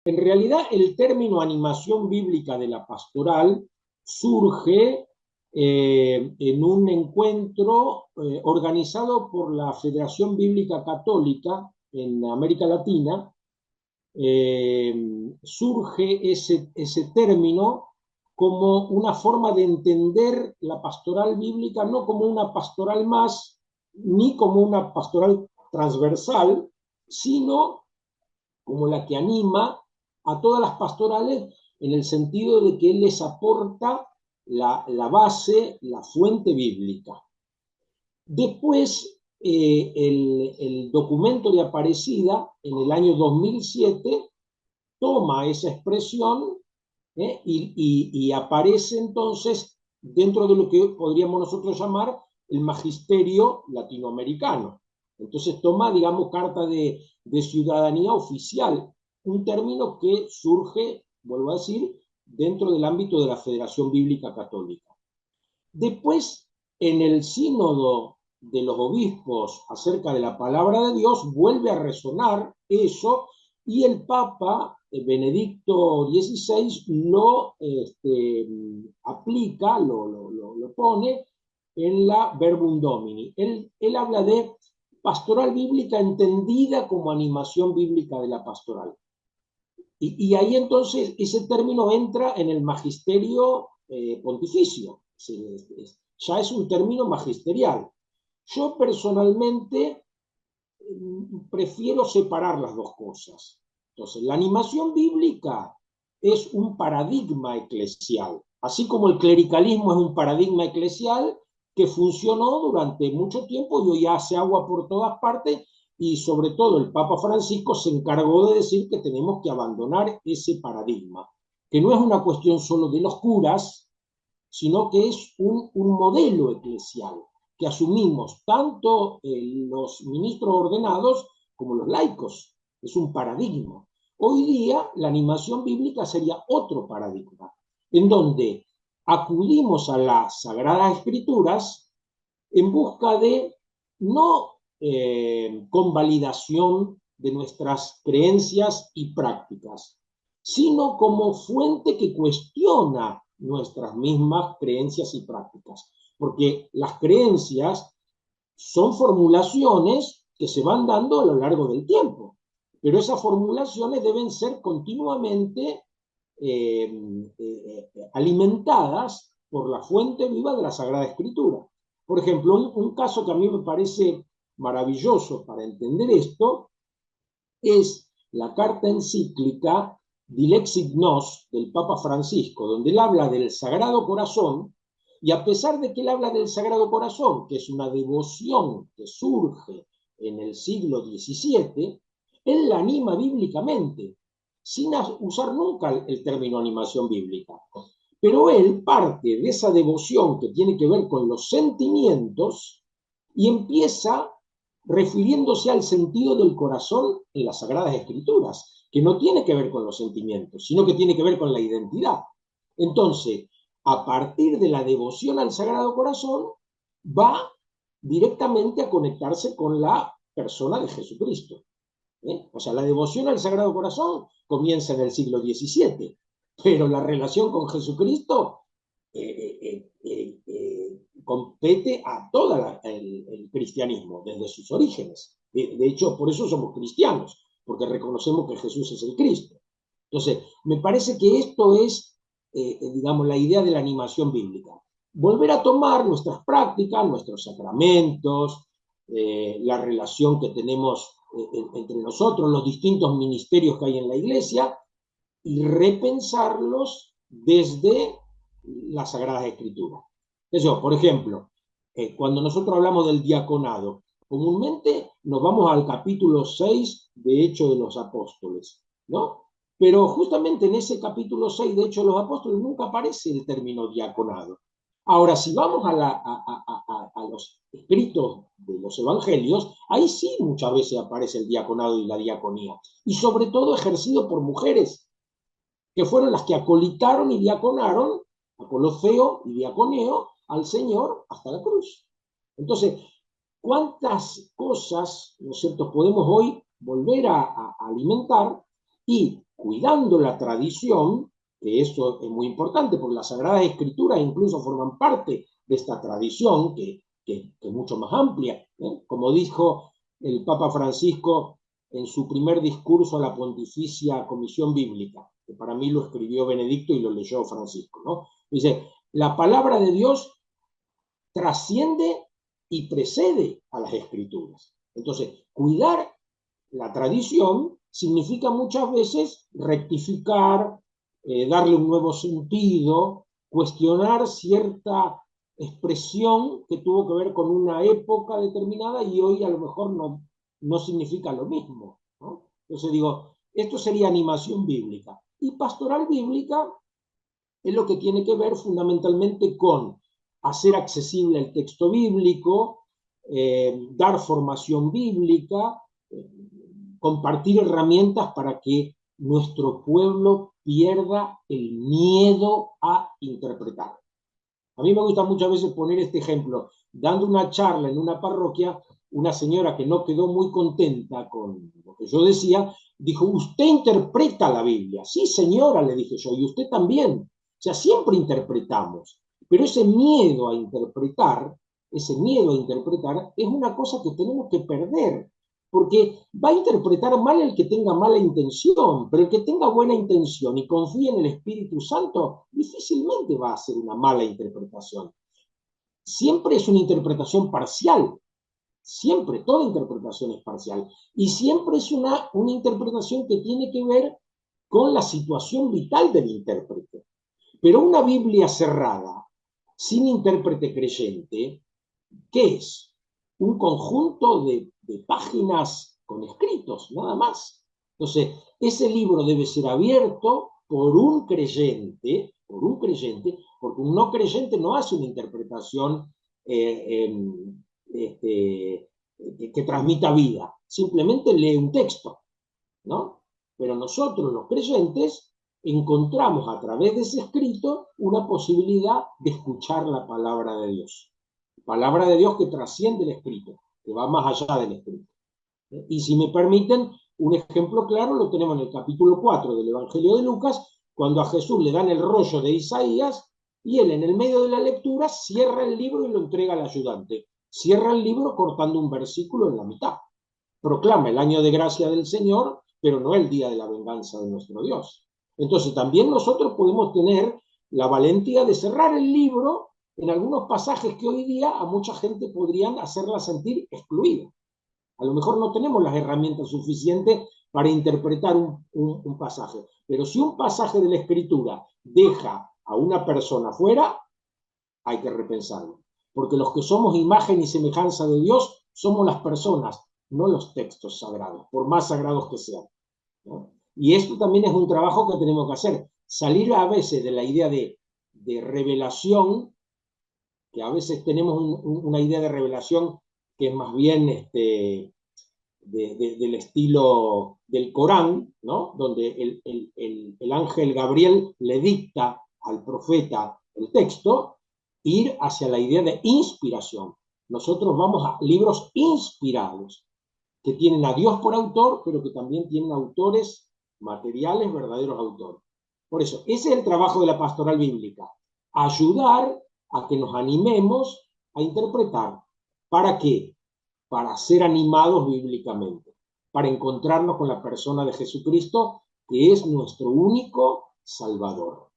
En realidad, el término animación bíblica de la pastoral surge en un encuentro organizado por la Federación Bíblica Católica en América Latina. Surge ese término como una forma de entender la pastoral bíblica, no como una pastoral más, ni como una pastoral transversal, sino como la que anima a todas las pastorales en el sentido de que él les aporta la base, la fuente bíblica. Después, el documento de Aparecida, en el año 2007, toma esa expresión y aparece entonces dentro de lo que podríamos nosotros llamar el magisterio latinoamericano. Entonces toma, digamos, carta de ciudadanía oficial, un término que surge, vuelvo a decir, dentro del ámbito de la Federación Bíblica Católica. Después, en el sínodo de los obispos acerca de la palabra de Dios, vuelve a resonar eso y el Papa Benedicto XVI lo aplica, lo pone en la Verbum Domini. Él habla de pastoral bíblica entendida como animación bíblica de la pastoral. Y ahí entonces ese término entra en el magisterio pontificio. Ya es un término magisterial. Yo personalmente prefiero separar las dos cosas. Entonces, la animación bíblica es un paradigma eclesial, así como el clericalismo es un paradigma eclesial que funcionó durante mucho tiempo y hoy hace agua por todas partes, y sobre todo el Papa Francisco se encargó de decir que tenemos que abandonar ese paradigma, que no es una cuestión solo de los curas, sino que es un modelo eclesial que asumimos tanto los ministros ordenados como los laicos. Es un paradigma. Hoy día la animación bíblica sería otro paradigma, en donde acudimos a las Sagradas Escrituras en busca de no convalidación de nuestras creencias y prácticas, sino como fuente que cuestiona nuestras mismas creencias y prácticas. Porque las creencias son formulaciones que se van dando a lo largo del tiempo, pero esas formulaciones deben ser continuamente alimentadas por la fuente viva de la Sagrada Escritura. Por ejemplo, un caso que a mí me parece maravilloso para entender esto es la carta encíclica Dilexit Nos del Papa Francisco, donde él habla del Sagrado Corazón, y a pesar de que él habla del Sagrado Corazón, que es una devoción que surge en el siglo XVII, él la anima bíblicamente, sin usar nunca el término animación bíblica. Pero él parte de esa devoción que tiene que ver con los sentimientos y empieza refiriéndose al sentido del corazón en las Sagradas Escrituras, que no tiene que ver con los sentimientos, sino que tiene que ver con la identidad. Entonces, a partir de la devoción al Sagrado Corazón, va directamente a conectarse con la persona de Jesucristo. O sea, la devoción al Sagrado Corazón comienza en el siglo XVII, pero la relación con Jesucristo compete a todo el cristianismo, desde sus orígenes. De hecho, por eso somos cristianos, porque reconocemos que Jesús es el Cristo. Entonces, me parece que esto es, digamos, la idea de la animación bíblica. Volver a tomar nuestras prácticas, nuestros sacramentos, la relación que tenemos entre nosotros, los distintos ministerios que hay en la iglesia, y repensarlos desde las Sagradas Escrituras. Eso, por ejemplo, cuando nosotros hablamos del diaconado, comúnmente nos vamos al capítulo 6 de Hechos de los Apóstoles, ¿no? Pero justamente en ese capítulo 6 de Hechos de los Apóstoles nunca aparece el término diaconado. Ahora, si vamos a los escritos de los evangelios, ahí sí muchas veces aparece el diaconado y la diaconía, y sobre todo ejercido por mujeres, que fueron las que acolitaron y diaconaron, acolofeo y diaconeo al Señor hasta la cruz. Entonces, ¿cuántas cosas, ¿no es cierto?, podemos hoy volver a alimentar y cuidando la tradición, que eso es muy importante, porque las Sagradas Escrituras incluso forman parte de esta tradición, que es mucho más amplia, ¿eh? Como dijo el Papa Francisco en su primer discurso a la Pontificia Comisión Bíblica, que para mí lo escribió Benedicto y lo leyó Francisco, ¿no? Dice, la palabra de Dios trasciende y precede a las Escrituras. Entonces, cuidar la tradición significa muchas veces rectificar, darle un nuevo sentido, cuestionar cierta expresión que tuvo que ver con una época determinada y hoy a lo mejor no significa lo mismo, ¿no? Entonces digo, esto sería animación bíblica. Y pastoral bíblica es lo que tiene que ver fundamentalmente con hacer accesible el texto bíblico, dar formación bíblica, compartir herramientas para que nuestro pueblo pierda el miedo a interpretar. A mí me gusta muchas veces poner este ejemplo. Dando una charla en una parroquia, una señora que no quedó muy contenta con lo que yo decía, dijo, usted interpreta la Biblia. Sí, señora, le dije yo, y usted también. O sea, siempre interpretamos, pero ese miedo a interpretar es una cosa que tenemos que perder, porque va a interpretar mal el que tenga mala intención, pero el que tenga buena intención y confíe en el Espíritu Santo, difícilmente va a hacer una mala interpretación. Siempre es una interpretación parcial, siempre, toda interpretación es parcial, y siempre es una interpretación que tiene que ver con la situación vital del intérprete. Pero una Biblia cerrada, sin intérprete creyente, ¿qué es? Un conjunto de páginas con escritos, nada más. Entonces, ese libro debe ser abierto por un creyente, porque un no creyente no hace una interpretación que transmita vida, simplemente lee un texto, ¿no? Pero nosotros, los creyentes, encontramos a través de ese escrito una posibilidad de escuchar la palabra de Dios. Palabra de Dios que trasciende el escrito, que va más allá del escrito. Y si me permiten, un ejemplo claro lo tenemos en el capítulo 4 del Evangelio de Lucas, cuando a Jesús le dan el rollo de Isaías y él en el medio de la lectura cierra el libro y lo entrega al ayudante. Cierra el libro cortando un versículo en la mitad. Proclama el año de gracia del Señor, pero no el día de la venganza de nuestro Dios. Entonces también nosotros podemos tener la valentía de cerrar el libro en algunos pasajes que hoy día a mucha gente podrían hacerla sentir excluida. A lo mejor no tenemos las herramientas suficientes para interpretar un pasaje, pero si un pasaje de la Escritura deja a una persona fuera, hay que repensarlo. Porque los que somos imagen y semejanza de Dios somos las personas, no los textos sagrados, por más sagrados que sean, ¿no? Y esto también es un trabajo que tenemos que hacer, salir a veces de la idea de revelación, que a veces tenemos una idea de revelación que es más bien del estilo del Corán, ¿no? Donde el ángel Gabriel le dicta al profeta el texto, ir hacia la idea de inspiración. Nosotros vamos a libros inspirados, que tienen a Dios por autor, pero que también tienen autores materiales, verdaderos autores. Por eso, ese es el trabajo de la pastoral bíblica, ayudar a que nos animemos a interpretar. ¿Para qué? Para ser animados bíblicamente, para encontrarnos con la persona de Jesucristo, que es nuestro único Salvador.